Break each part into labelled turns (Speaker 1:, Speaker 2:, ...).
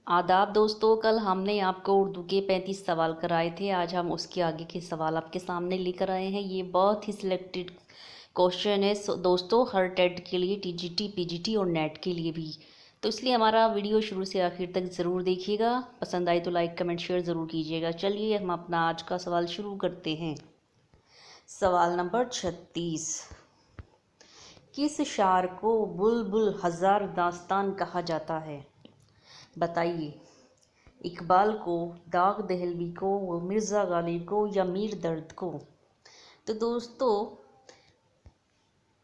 Speaker 1: आदाब दोस्तों, कल हमने आपको उर्दू के 35 सवाल कराए थे। आज हम उसके आगे के सवाल आपके सामने लेकर आए हैं। ये बहुत ही सिलेक्टेड क्वेश्चन है दोस्तों, हर टेट के लिए, टीजीटी, पीजीटी और नेट के लिए भी। तो इसलिए हमारा वीडियो शुरू से आखिर तक ज़रूर देखिएगा। पसंद आए तो लाइक कमेंट शेयर ज़रूर कीजिएगा। चलिए हम अपना आज का सवाल शुरू करते हैं। सवाल नंबर 36। किस शार को बुलबुल हज़ार दास्तान कहा जाता है? बताइए। इकबाल को, दाग दहलवी को, मिर्ज़ा गालिब को या मीर दर्द को? तो दोस्तों,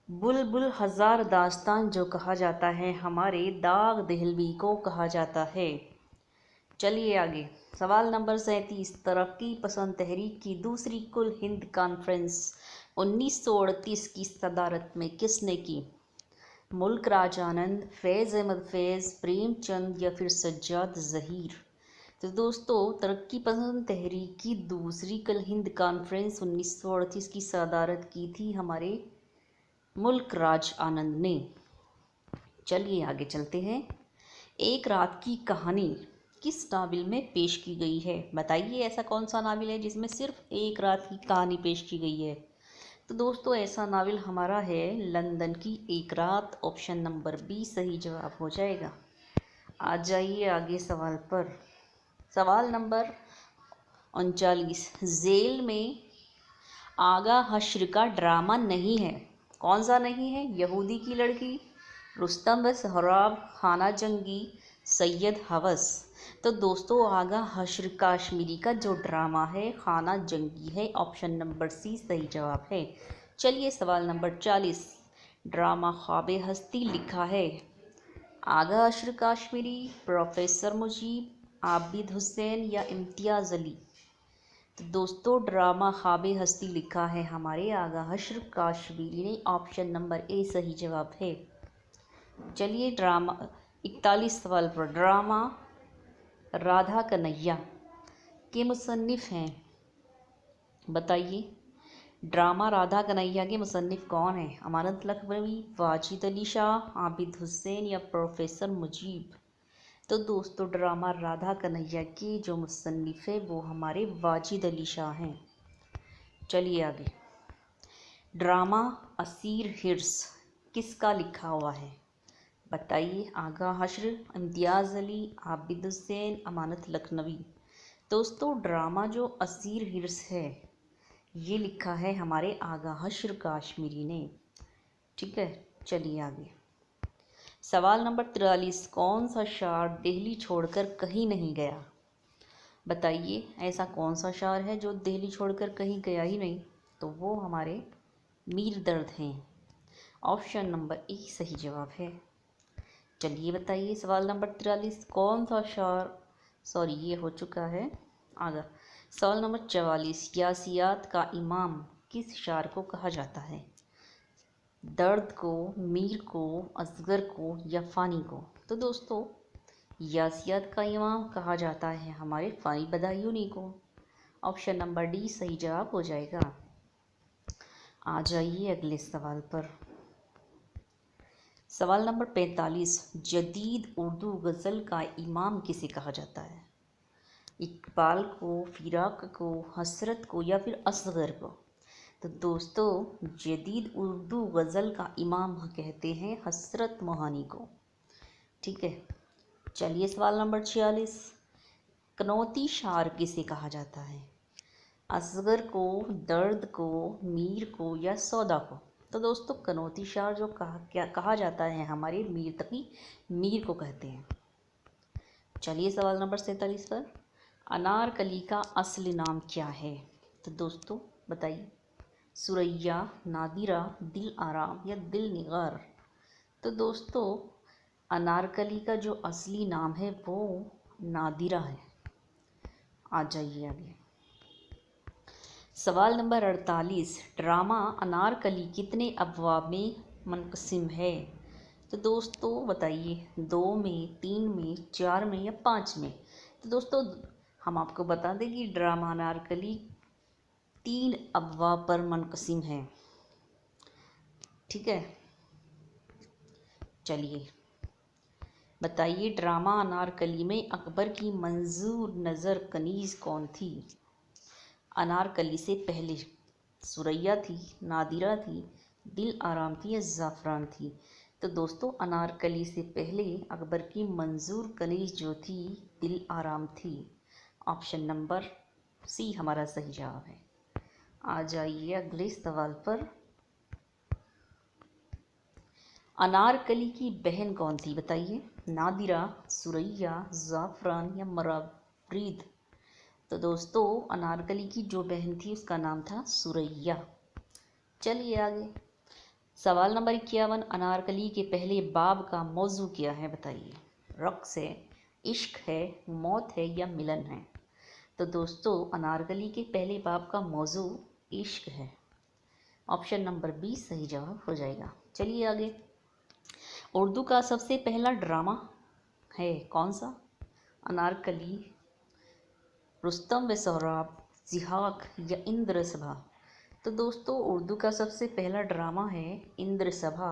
Speaker 1: बुलबुल हज़ार दास्तान जो कहा जाता है, हमारे दाग दहलवी को कहा जाता है। चलिए आगे। सवाल नंबर 37। तरक्की पसंद तहरीक की दूसरी कुल हिंद कॉन्फ्रेंस 1938 की सदारत में किसने की? मुल्क राज आनंद, फैज़ अहमद फैज़, प्रेमचंद या फिर सज्जाद ज़हीर? तो दोस्तों, तरक्की पसंद तहरीक की दूसरी कल हिंद कॉन्फ्रेंस 1938 की सदारत की थी हमारे मुल्क राज आनंद ने। चलिए आगे चलते हैं। एक रात की कहानी किस नावल में पेश की गई है? बताइए, ऐसा कौन सा नावल है जिसमें सिर्फ एक रात की कहानी पेश की गई है? तो दोस्तों, ऐसा नावल हमारा है लंदन की एक रात। ऑप्शन नंबर बी सही जवाब हो जाएगा। आ जाइए आगे सवाल पर। सवाल नंबर 39। जेल में आगा हश्र का ड्रामा नहीं है, कौन सा नहीं है? यहूदी की लड़की, रुस्तम व सोहराब, खाना जंगी, सैयद हवस? तो दोस्तों, आगा हश्र कश्मीरी का जो ड्रामा है खाना जंगी है। ऑप्शन नंबर सी सही जवाब है। चलिए सवाल नंबर 40। ड्रामा ख्वाबे हस्ती लिखा है आगा हश्र कश्मीरी, प्रोफेसर मुजीब, आबिद हुसैन या इम्तियाज़ अली? तो दोस्तों, ड्रामा ख्वाबे हस्ती लिखा है हमारे आगा हश्र काश्मीरी ने। ऑप्शन नंबर ए सही जवाब है। चलिए ड्रामा 41 सवाल पर। ड्रामा राधा कन्हैया के मुसन्निफ हैं? बताइए। ड्रामा राधा कन्हैया के मुसन्निफ कौन है? अमानत लखनवी, वाजिद अली शाह, आबिद हुसैन या प्रोफेसर मुजीब? तो दोस्तों, ड्रामा राधा कन्हैया के जो मुसन्निफ है वो हमारे वाजिद अली शाह हैं। चलिए आगे। ड्रामा असीर हिर्स किसका लिखा हुआ है? बताइए। आगा हश्र, इम्तियाज़ अली, आबिद हुसैन, अमानत लखनवी? दोस्तों, ड्रामा जो असीर हिर्स है ये लिखा है हमारे आगा हश्र काश्मीरी ने। ठीक है, चलिए आगे। सवाल नंबर 43। कौन सा शार दिल्ली छोड़कर कहीं नहीं गया? बताइए, ऐसा कौन सा शार है जो दिल्ली छोड़कर कहीं गया ही नहीं? तो वो हमारे मीर दर्द हैं। ऑप्शन नंबर ए सही जवाब है। चलिए बताइए। सवाल नंबर 43। कौन सा शार, सॉरी ये हो चुका है आगे। सवाल नंबर 44। यासियात का इमाम किस शार को कहा जाता है? दर्द को, मीर को, असगर को या फ़ानी को? तो दोस्तों, यासियात का इमाम कहा जाता है हमारे फ़ानी बदायूनी को। ऑप्शन नंबर डी सही जवाब हो जाएगा। आ जाइए अगले सवाल पर। सवाल नंबर 45। जदीद उर्दू गज़ल का इमाम किसे कहा जाता है? इकबाल को, फिराक को, हसरत को या फिर असगर को? तो दोस्तों, जदीद उर्दू गज़ल का इमाम कहते हैं हसरत मोहानी को। ठीक है, चलिए सवाल नंबर 46। कनौती शार किसे कहा जाता है? असगर को, दर्द को, मीर को या सौदा को? तो दोस्तों, कनौती शार जो कहा जाता है हमारे मीर तकी मीर को कहते हैं। चलिए सवाल नंबर 47 पर। अनारकली का असली नाम क्या है? तो दोस्तों बताइए। सुरैया, नादिरा, दिल आराम या दिल निगार? तो दोस्तों, अनारकली का जो असली नाम है वो नादिरा है। आ जाइए आगे। सवाल नंबर 48। ड्रामा अनारकली कितने अबवाब में मुनक़सिम है? तो दोस्तों बताइए। 2 में, 3 में, 4 में या 5 में? तो दोस्तों, हम आपको बता दें कि ड्रामा अनारकली 3 अबवाब पर मुनक़सिम है। ठीक है, चलिए बताइए, ड्रामा अनारकली में अकबर की मंजूर नज़र कनीज कौन थी? अनारकली से पहले सुरैया थी, नादिरा थी, दिल आराम थी या ज़ाफ़रान थी? तो दोस्तों, अनारकली से पहले अकबर की मंजूर कनीज जो थी, दिल आराम थी। ऑप्शन नंबर सी हमारा सही जवाब है। आ जाइए अगले सवाल पर। अनारकली की बहन कौन थी? बताइए, नादिरा, सुरैया, ज़ाफ़रान या मरावीद? तो दोस्तों, अनारकली की जो बहन थी उसका नाम था सुरैया। चलिए आगे। सवाल नंबर 51, अनारकली के पहले बाब का मौजू क्या है? बताइए, रक़्स है, इश्क है, मौत है या मिलन है? तो दोस्तों, अनारकली के पहले बाब का मौजू इश्क है। ऑप्शन नंबर बी सही जवाब हो जाएगा। चलिए आगे। उर्दू का सबसे पहला ड्रामा है कौन सा? अनारकली, रुस्तम व सौराब, ज़िहाक या इंद्र सभा? तो दोस्तों, उर्दू का सबसे पहला ड्रामा है इंद्र सभा।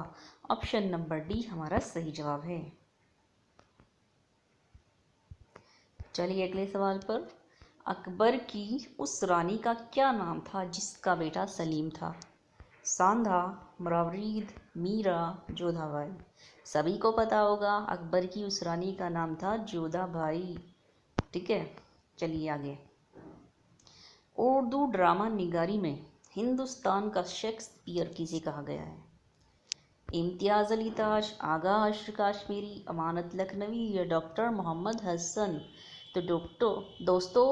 Speaker 1: ऑप्शन नंबर डी हमारा सही जवाब है। चलिए अगले सवाल पर। अकबर की उस रानी का क्या नाम था जिसका बेटा सलीम था? सांधा, मरावीद, मीरा, जोधाबाई? सभी को पता होगा, अकबर की उस रानी का नाम था जोधाबाई। ठीक है, चलिए आगे। उर्दू ड्रामा निगारी में हिंदुस्तान का शेक्सपियर किसे कहा गया है? इम्तियाज़ अली ताज, आगा अशर काश्मीरी, अमानत लखनवी या डॉक्टर मोहम्मद हसन? तो दोस्तों,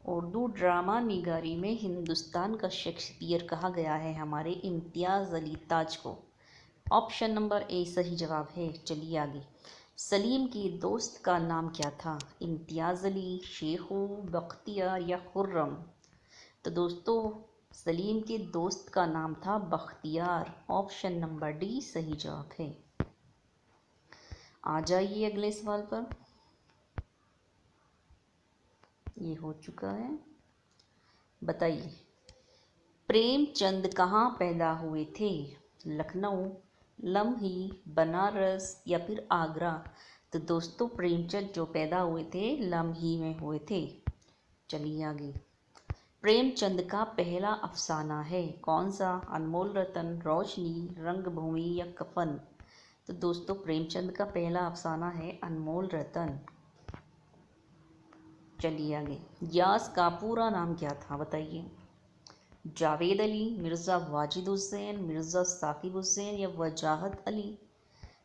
Speaker 1: उर्दू ड्रामा निगारी में हिंदुस्तान का शेक्सपियर कहा गया है हमारे इम्तियाज़ अली ताज को। ऑप्शन नंबर ए सही जवाब है। चलिए आगे। सलीम के दोस्त का नाम क्या था? इम्तियाज़ अली, शेखू, बख्तियार या खुर्रम? तो दोस्तों, सलीम के दोस्त का नाम था बख्तियार। ऑप्शन नंबर डी सही जवाब है। आ जाइए अगले सवाल पर। ये हो चुका है। बताइए, प्रेमचंद कहाँ पैदा हुए थे? लखनऊ, लम्ही, बनारस या फिर आगरा? तो दोस्तों, प्रेमचंद जो पैदा हुए थे लम्ही में हुए थे। चलिए आगे। प्रेमचंद का पहला अफसाना है कौन सा? अनमोल रतन, रोशनी, रंगभूमि या कफन? तो दोस्तों, प्रेमचंद का पहला अफसाना है अनमोल रतन। चलिए आगे। यास का पूरा नाम क्या था? बताइए, जावेद अली, मिर्ज़ा वाजिद हुसैन, मिर्ज़ा साकिब हुसैन या वजाहत अली?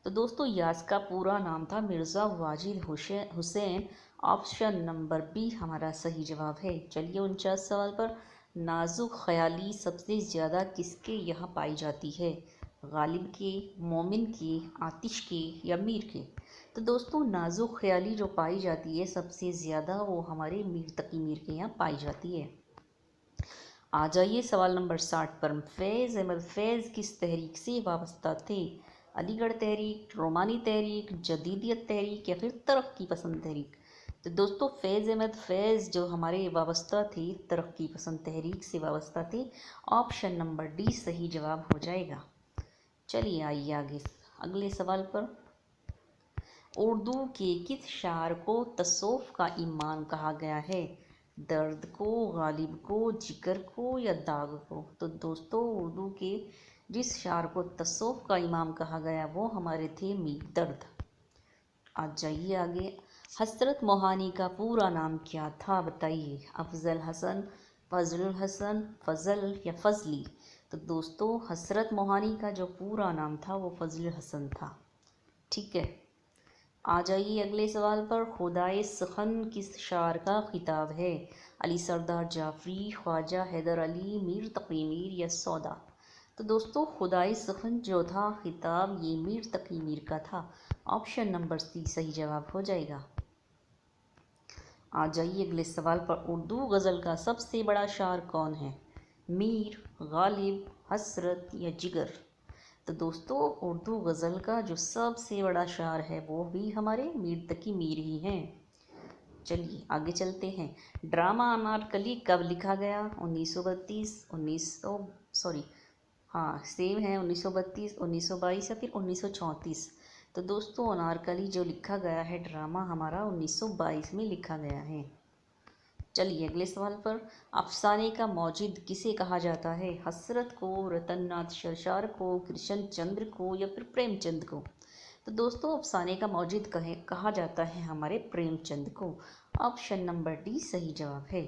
Speaker 1: तो दोस्तों, यास का पूरा नाम था Mirza Wajid Hussain. Option number B हमारा सही जवाब है। चलिए 49 सवाल पर। नाजुक ख्याली सबसे ज़्यादा किसके यहाँ पाई जाती है? गालिब के, मोमिन के, आतिश के या मीर के? तो दोस्तों, नाजुक ख्याली जो पाई जाती है सबसे ज़्यादा वो हमारे मीर तकी मीर के यहाँ पाई जाती है। आ जाइए सवाल नंबर 60 पर। फैज़ अहमद फैज़ किस तहरीक से वाबस्ता थे? अलीगढ़ तहरीक, रोमानी तहरीक, जदीदियत तहरीक या फिर तरक्की पसंद तहरीक? तो दोस्तों, फैज़ अहमद फैज़ जो हमारे वाबस्ता थे तरक्की पसंद तहरीक से वाबस्ता थे। ऑप्शन नंबर डी सही जवाब हो जाएगा। चलिए आइए आगे अगले सवाल पर। उर्दू के किस शायर को तसव्वुफ़ का इमाम कहा गया है? दर्द को, गालिब को, जिगर को या दाग को? तो दोस्तों, उर्दू के जिस शायर को तसव्वुफ़ का इमाम कहा गया वो हमारे थे मीर दर्द। आ जाइए आगे। हसरत मोहानी का पूरा नाम क्या था? बताइए, अफजल हसन, फजलुल हसन, फजल या फजली? तो दोस्तों, हसरत मोहानी का जो पूरा नाम था वो फजलुल हसन था। ठीक है, आ जाइए अगले सवाल पर। खुदाए सखन किस शायर का खिताब है? अली सरदार जाफरी, ख्वाजा हैदर अली, मीर तकी मीर या सौदा? तो दोस्तों, खुदाए सखन जो था खिताब ये मीर तकी मीर का था। ऑप्शन नंबर सी सही जवाब हो जाएगा। आ जाइए अगले सवाल पर। उर्दू गज़ल का सबसे बड़ा शायर कौन है? मीर, गालिब, हसरत या जिगर? तो दोस्तों, उर्दू गज़ल का जो सबसे बड़ा शायर है वो भी हमारे मीर तकी मीर ही हैं। चलिए आगे चलते हैं। ड्रामा अनारकली कब लिखा गया? 1932, 1900 सॉरी हाँ सेम है 1932, 1922 या फिर 1934? तो दोस्तों अनारकली जो लिखा गया है ड्रामा हमारा 1922 में लिखा गया है। चलिए अगले सवाल पर, अफसाने का मौजिद किसे कहा जाता है? हसरत को, रतन नाथ सरशार को, कृष्ण चंद्र को या फिर प्रेमचंद को? तो दोस्तों अफसाने का मौजिद कहा जाता है हमारे प्रेमचंद को। ऑप्शन नंबर डी सही जवाब है।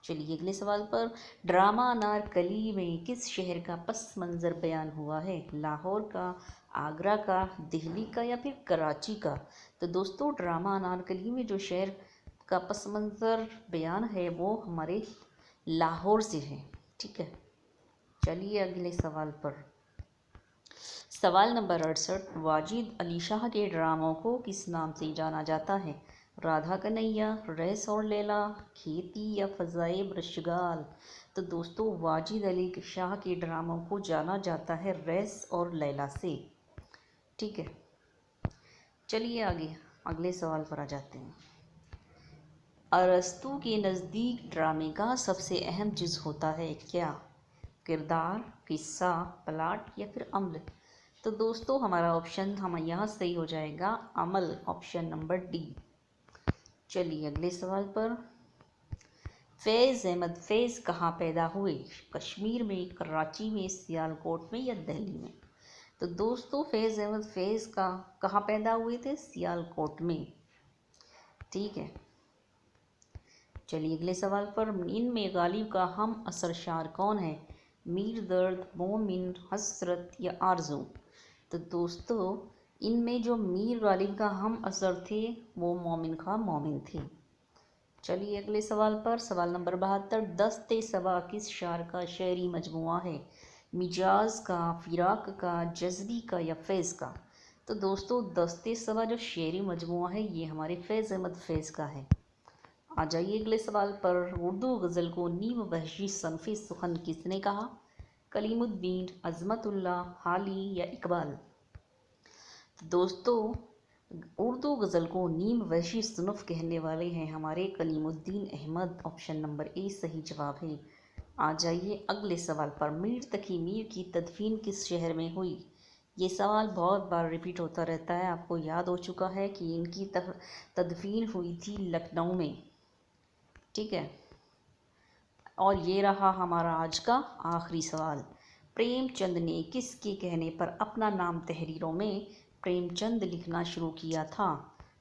Speaker 1: चलिए अगले सवाल पर, ड्रामा अनारकली में किस शहर का पस मंज़र बयान हुआ है? लाहौर का, आगरा का, दिल्ली का या फिर कराची का? तो दोस्तों ड्रामा अनारकली में जो शहर का पस मंज़र बयान है वो हमारे लाहौर से है। ठीक है, चलिए अगले सवाल पर, सवाल नंबर 68, वाजिद अली शाह के ड्रामों को किस नाम से जाना जाता है? राधा कन्हैया, रईस और लैला, खेती या फ़ज़ाए ब्रशगाल? तो दोस्तों वाजिद अली शाह के ड्रामों को जाना जाता है रईस और लैला से। ठीक है, चलिए आगे अगले सवाल पर आ जाते हैं। अरस्तू के नज़दीक ड्रामे का सबसे अहम चीज़ होता है क्या? किरदार, किस्सा, प्लाट या फिर अमल? तो दोस्तों हमारा ऑप्शन यहाँ सही हो जाएगा अमल, ऑप्शन नंबर डी। चलिए अगले सवाल पर, फैज़ अहमद फैज़ कहाँ पैदा हुए? कश्मीर में, कराची में, सियालकोट में या दिल्ली में? तो दोस्तों फैज़ अहमद फैज़ का कहाँ पैदा हुए थे? सियालकोट में। ठीक है, चलिए अगले सवाल पर, इनमें गालिब का हम असर शार कौन है? मीर दर्द, मोमिन, हसरत या आरजू? तो दोस्तों इनमें जो मीर गालिब का हम असर थे वो मोमिन खां मोमिन थे। चलिए अगले सवाल पर, सवाल नंबर 72, दस्ते सबा किस शार का शेरी मजमुआ है? मिजाज का, फिराक का, जज्बी का या फैज़ का? तो दोस्तों दस्ते सबा जो शेरी मजमुआ है ये हमारे फैज़ अहमद फैज़ का है। आ जाइए अगले सवाल पर, उर्दू गज़ल को नीम वहशी सनफ़े सुखन किसने कहा? कलीमुद्दीन, अज़मतुल्लाह, हाली या इकबाल? तो दोस्तों उर्दू गज़ल को नीम वहशी सनफ़ कहने वाले हैं हमारे Kaleemuddin Ahmed, option number A सही जवाब है। आ जाइए अगले सवाल पर, मीर तकी मीर की तदफीन किस शहर में हुई? ये सवाल बहुत बार रिपीट होता रहता है, आपको याद हो चुका है कि इनकी तदफीन हुई थी लखनऊ में। ठीक है, और ये रहा हमारा आज का आखिरी सवाल, प्रेमचंद ने किसके कहने पर अपना नाम तहरीरों में प्रेमचंद लिखना शुरू किया था?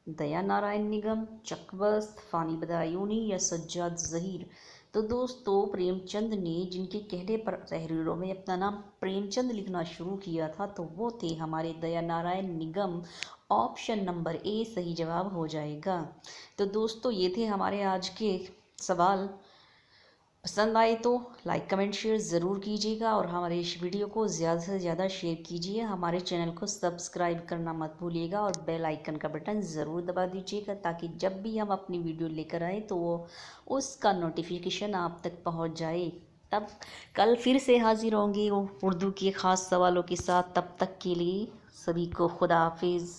Speaker 1: दया नारायण निगम, चकबस्त, फ़ानी बदायूनी या सज्जाद ज़हीर? तो दोस्तों प्रेमचंद ने जिनके कहने पर तहरीरों में अपना नाम प्रेमचंद लिखना शुरू किया था तो वो थे हमारे दया नारायण निगम, ऑप्शन नंबर ए सही जवाब हो जाएगा। तो दोस्तों ये थे हमारे आज के सवाल। पसंद आए तो लाइक कमेंट शेयर ज़रूर कीजिएगा और हमारे इस वीडियो को ज़्यादा से ज़्यादा शेयर कीजिए। हमारे चैनल को सब्सक्राइब करना मत भूलिएगा और बेल आइकन का बटन ज़रूर दबा दीजिएगा ताकि जब भी हम अपनी वीडियो लेकर आए तो वो उसका नोटिफिकेशन आप तक पहुंच जाए। तब कल फिर से हाजिर होंगे उर्दू के ख़ास सवालों के साथ। तब तक के लिए सभी को खुदा हाफिज़।